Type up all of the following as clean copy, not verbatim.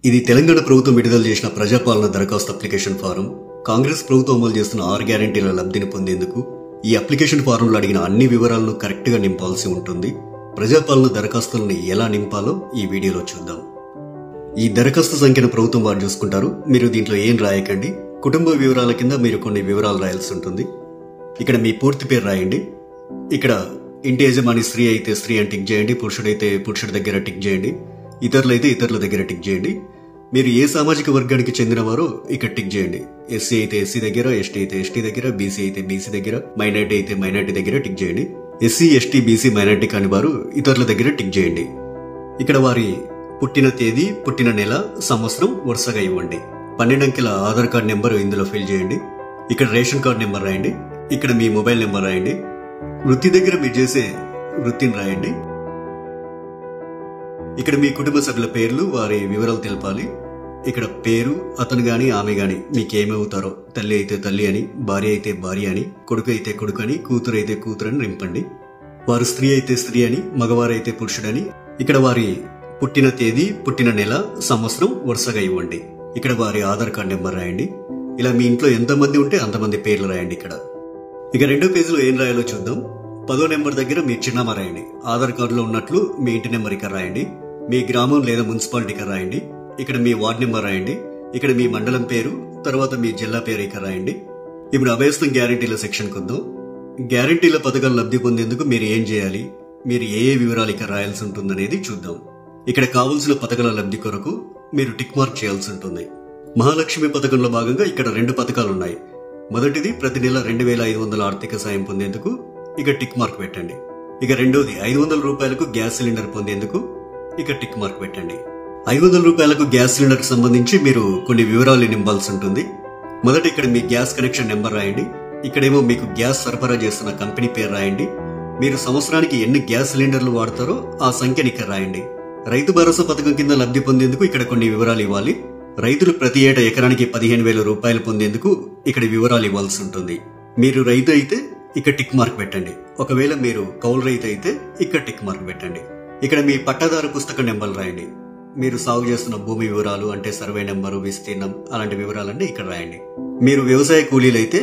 ఇది తెలంగాణ ప్రభుత్వం విడుదల చేసిన ప్రజాపాలన దరఖాస్తు అప్లికేషన్ ఫారం. కాంగ్రెస్ ప్రభుత్వం అమలు చేస్తున్న 6 గ్యారెంటీల లబ్ధిని పొందేందుకు ఈ అప్లికేషన్ ఫారంలో అడిగిన అన్ని వివరాలను కరెక్ట్ గా నింపాల్సి ఉంటుంది. ప్రజాపాలన దరఖాస్తులను ఎలా నింపాలో ఈ వీడియోలో చూద్దాం. ఈ దరఖాస్తు సంఖ్యను ప్రభుత్వం వారు చూసుకుంటారు. మీరు దీంట్లో ఏం రాయకండి. కుటుంబ వివరాల కింద మీరు కొన్ని వివరాలు రాయాల్సి ఉంటుంది. ఇక్కడ మీ పూర్తి పేరు రాయండి. ఇక్కడ ఇంటి యజమాని స్త్రీ అయితే స్త్రీ అని టిక్ చేయండి, పురుషుడైతే పురుషుడి దగ్గర టిక్ చేయండి, ఇతరులైతే ఇతరుల దగ్గర టిక్ చేయండి. మీరు ఏ సామాజిక వర్గానికి చెందినవారో ఇక్కడ టిక్ చేయండి. ఎస్సీ అయితే ఎస్సీ దగ్గర, ఎస్టీ అయితే ఎస్టీ దగ్గర, బీసీ అయితే బీసీ దగ్గర, మైనార్టీ అయితే మైనార్టీ దగ్గర టిక్ చేయండి. ఎస్సీ ఎస్టీ బీసీ మైనార్టీ కాని వారు ఇతరుల దగ్గర టిక్ చేయండి. ఇక్కడ వారి పుట్టిన తేదీ, పుట్టిన నెల, సంవత్సరం వరుసగా ఇవ్వండి. 12 అంకెల ఆధార్ కార్డ్ నెంబర్ ఇందులో ఫిల్ చేయండి. ఇక్కడ రేషన్ కార్డ్ నెంబర్ రాయండి. ఇక్కడ మీ మొబైల్ నెంబర్ రాయండి. వృత్తి దగ్గర మీరు చేసే వృత్తిని రాయండి. ఇక్కడ మీ కుటుంబ సభ్యుల పేర్లు, వారి వివరాలు తెలపాలి. ఇక్కడ పేరు, అతను గాని ఆమె గాని మీకేమవుతారో, తల్లి అయితే తల్లి అని, భార్య అయితే భార్య అని, కొడుకు అయితే కొడుకు అని, కూతురు అయితే కూతురు అని నింపండి. వారు స్త్రీ అయితే స్త్రీ అని, మగవారైతే పురుషుడని. ఇక్కడ వారి పుట్టిన తేదీ, పుట్టిన నెల, సంవత్సరం వరుసగా ఇవ్వండి. ఇక్కడ వారి ఆధార్ కార్డ్ నెంబర్ రాయండి. ఇలా మీ ఇంట్లో ఎంతమంది ఉంటే అంతమంది పేర్లు రాయండి. ఇక్కడ ఇక 2వ పేజీలో ఏం రాయాలో చూద్దాం. 10వ నెంబర్ దగ్గర మీ చిరునామా రాయండి. ఆధార్ కార్డులో ఉన్నట్లు మీ ఇంటి నెంబర్ ఇక్కడ రాయండి. మీ గ్రామం లేదా మున్సిపాలిటీ ఇక్కడ రాయండి. ఇక్కడ మీ వార్డ్ నెంబర్ రాయండి. ఇక్కడ మీ మండలం పేరు, తర్వాత మీ జిల్లా పేరు ఇక్కడ రాయండి. ఇప్పుడు అభయస్థం గ్యారెంటీల సెక్షన్ కొద్దాం. గ్యారెంటీల పథకాలు లబ్ధి పొందేందుకు మీరు ఏం చేయాలి, మీరు ఏ వివరాలు ఇక్కడ రాయాల్సి ఉంటుందనేది చూద్దాం. ఇక్కడ కావలసిన పథకాల లబ్ధి కొరకు మీరు టిక్ మార్క్ చేయాల్సి ఉంటుంది. మహాలక్ష్మి పథకంలో భాగంగా ఇక్కడ 2 పథకాలు ఉన్నాయి. మొదటిది ప్రతి నెల 2500 ఆర్థిక సాయం పొందేందుకు ఇక టిక్ మార్క్ పెట్టండి. ఇక రెండోది 500 రూపాయలకు గ్యాస్ సిలిండర్ పొందేందుకు ఇక టిక్ మార్క్ పెట్టండి. 500 రూపాయలకు గ్యాస్ సిలిండర్ కి సంబంధించి మీరు కొన్ని వివరాలు నింపాల్సి ఉంటుంది. మొదట ఇక్కడ మీ గ్యాస్ కనెక్షన్ నెంబర్ రాయండి. ఇక్కడేమో మీకు గ్యాస్ సరఫరా చేస్తున్న కంపెనీ పేరు రాయండి. మీరు సంవత్సరానికి ఎన్ని గ్యాస్ సిలిండర్లు వాడతారో ఆ సంఖ్యని ఇక్కడ రాయండి. రైతు భరోసా పథకం కింద లబ్ధి పొందేందుకు ఇక్కడ కొన్ని వివరాలు ఇవ్వాలి. రైతులు ప్రతి ఏటా ఎకరానికి 15,000 రూపాయలు పొందేందుకు ఇక్కడ వివరాలు ఇవ్వాల్సి ఉంటుంది. మీరు రైతు అయితే ఇక్కడ టిక్ మార్క్ పెట్టండి. ఒకవేళ మీరు కౌలు రైతు అయితే ఇక్కడ టిక్ మార్క్ పెట్టండి. ఇక్కడ మీ పట్టాదారు పుస్తక నెంబర్లు రాయండి. మీరు సాగు చేస్తున్న భూమి వివరాలు అంటే సర్వే నెంబరు, విస్తీర్ణం అలాంటి వివరాలన్నీ ఇక్కడ రాయండి. మీరు వ్యవసాయ కూలీలైతే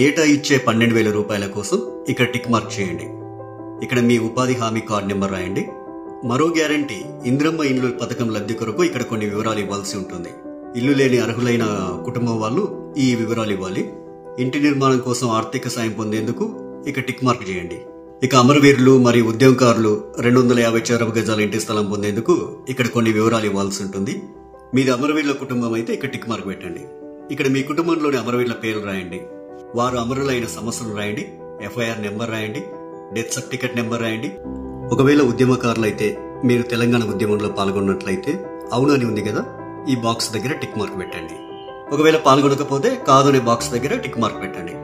ఏటా ఇచ్చే 12,000 రూపాయల కోసం ఇక్కడ టిక్ మార్క్ చేయండి. ఇక్కడ మీ ఉపాధి హామీ కార్డు నెంబర్ రాయండి. మరో గ్యారంటీ ఇంద్రమ్మ ఇండ్లు పథకం లబ్ధి కొరకు ఇక్కడ కొన్ని వివరాలు ఇవ్వాల్సి ఉంటుంది. ఇల్లు లేని అర్హులైన కుటుంబం వాళ్ళు ఈ వివరాలు ఇవ్వాలి. ఇంటి నిర్మాణం కోసం ఆర్థిక సాయం పొందేందుకు ఇక టిక్ మార్క్ చేయండి. ఇక అమరవీరులు మరియు ఉద్యమకారులు 250 చదరపు గజాల ఇంటి స్థలం పొందేందుకు ఇక్కడ కొన్ని వివరాలు ఇవ్వాల్సి ఉంటుంది. మీది అమరవీరుల కుటుంబం అయితే ఇక్కడ టిక్ మార్క్ పెట్టండి. ఇక్కడ మీ కుటుంబంలోని అమరవీరుల పేర్లు రాయండి. వారు అమరులైన సంవత్సరం రాయండి. FIR నెంబర్ రాయండి. డెత్ సర్టిఫికెట్ నెంబర్ రాయండి. ఒకవేళ ఉద్యమకారులు అయితే మీరు తెలంగాణ ఉద్యమంలో పాల్గొన్నట్లయితే అవును అని ఉంది కదా, ఈ బాక్స్ దగ్గర టిక్ మార్క్ పెట్టండి. ఒకవేళ పాల్గొనకపోతే కాదు అనే బాక్స్ దగ్గర టిక్ మార్క్ పెట్టండి.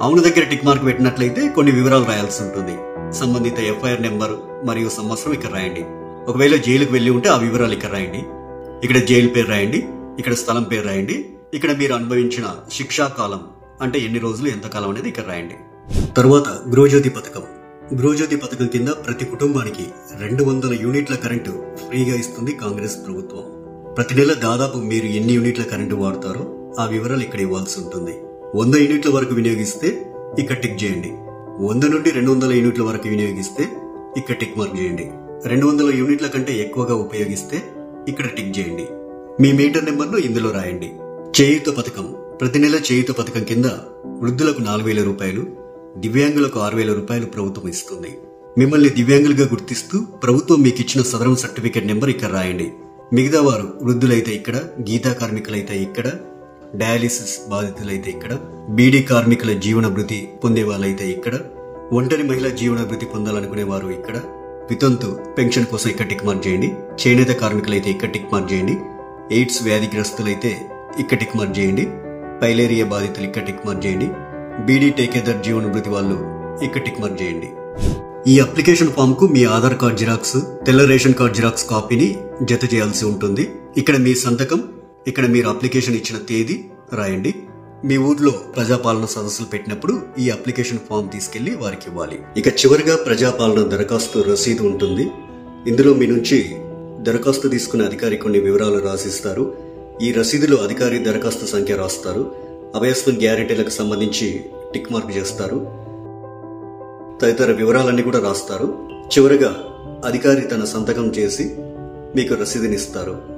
అవును దగ్గర టిక్ మార్క్ పెట్టినట్లయితే కొన్ని వివరాలు రాయాల్సి ఉంటుంది. సంబంధిత FIR నెంబర్ మరియు సంవత్సరం ఇక్కడ రాయండి. ఒకవేళ జైలుకు వెళ్లి ఉంటే ఆ వివరాలు ఇక్కడ రాయండి. ఇక్కడ జైలు పేరు రాయండి. ఇక్కడ స్థలం పేరు రాయండి. ఇక్కడ మీరు అనుభవించిన శిక్షా కాలం అంటే ఎన్ని రోజులు, ఎంత కాలం అనేది ఇక్కడ రాయండి. తరువాత గృహజ్యోతి పథకం. గృహజ్యోతి పథకం కింద ప్రతి కుటుంబానికి 200 యూనిట్ల కరెంటు ఫ్రీగా ఇస్తుంది కాంగ్రెస్ ప్రభుత్వం. ప్రతి నెల దాదాపు మీరు ఎన్ని యూనిట్ల కరెంటు వాడతారో ఆ వివరాలు ఇక్కడ ఇవ్వాల్సి ఉంటుంది. 100 యూనిట్ల వరకు వినియోగిస్తే ఇక్కడ టిక్ చేయండి. 100 నుండి 200 యూనిట్ల వరకు వినియోగిస్తే ఇక్కడ టిక్ మార్క్ చేయండి. 200 యూనిట్ల కంటే ఎక్కువగా ఉపయోగిస్తే ఇక్కడ టిక్ చేయండి. మీ మీటర్ నెంబర్ను ఇందులో రాయండి. చేయూత పథకం. ప్రతి నెల చేయూత పథకం కింద వృద్ధులకు 4,000 రూపాయలు, దివ్యాంగులకు 6,000 రూపాయలు ప్రభుత్వం ఇస్తుంది. మిమ్మల్ని దివ్యాంగులుగా గుర్తిస్తూ ప్రభుత్వం మీకు ఇచ్చిన సదరం సర్టిఫికేట్ నెంబర్ ఇక్కడ రాయండి. మిగతా వారు వృద్ధులైతే ఇక్కడ, గీతా కార్మికులైతే ఇక్కడ, డయాలిసిస్ బాధితులైతే ఇక్కడ, బీడీ కార్మికుల జీవన భృతి పొందే వాళ్ళైతే ఇక్కడ, ఒంటరి మహిళా జీవన భృతి పొందాలనుకునే వారు ఇక్కడ, వితంతు పెన్షన్ కోసం ఇక్కడ టిక్ మార్క్ చేయండి. చేనేత కార్మికులైతే ఇక్కడ టిక్ మార్క్ చేయండి. ఎయిడ్స్ వ్యాధిగ్రస్తులైతే ఇక్కడ టిక్ మార్క్ చేయండి. పైలేరియా బాధితులు ఇక్కడ టిక్ మార్క్ చేయండి. బీడీ టేకేదర్ జీవన భృతి వాళ్ళు ఇక్కడ టిక్ మార్క్ చేయండి. ఈ అప్లికేషన్ ఫామ్ కు మీ ఆధార్ కార్డ్ జిరాక్స్, తెల్ల రేషన్ కార్డ్ జిరాక్స్ కాపీని జత చేయాల్సి ఉంటుంది. ఇక్కడ మీ సంతకం, ఇక్కడ మీరు అప్లికేషన్ ఇచ్చిన తేదీ రాయండి. మీ ఊర్లో ప్రజాపాలన సదస్సులు పెట్టినప్పుడు ఈ అప్లికేషన్ ఫామ్ తీసుకెళ్లి వారికి ఇవ్వాలి. ఇక చివరిగా ప్రజాపాలన దరఖాస్తు రసీదు ఉంటుంది. ఇందులో మీ నుంచి దరఖాస్తు తీసుకునే అధికారి కొన్ని వివరాలు రాసిస్తారు. ఈ రసీదులో అధికారి దరఖాస్తు సంఖ్య రాస్తారు. అభయస్థం గ్యారెంటీలకు సంబంధించి టిక్ మార్క్ చేస్తారు. తదితర వివరాలన్నీ కూడా రాస్తారు. చివరగా అధికారి తన సంతకం చేసి మీకు రసీదునిస్తారు.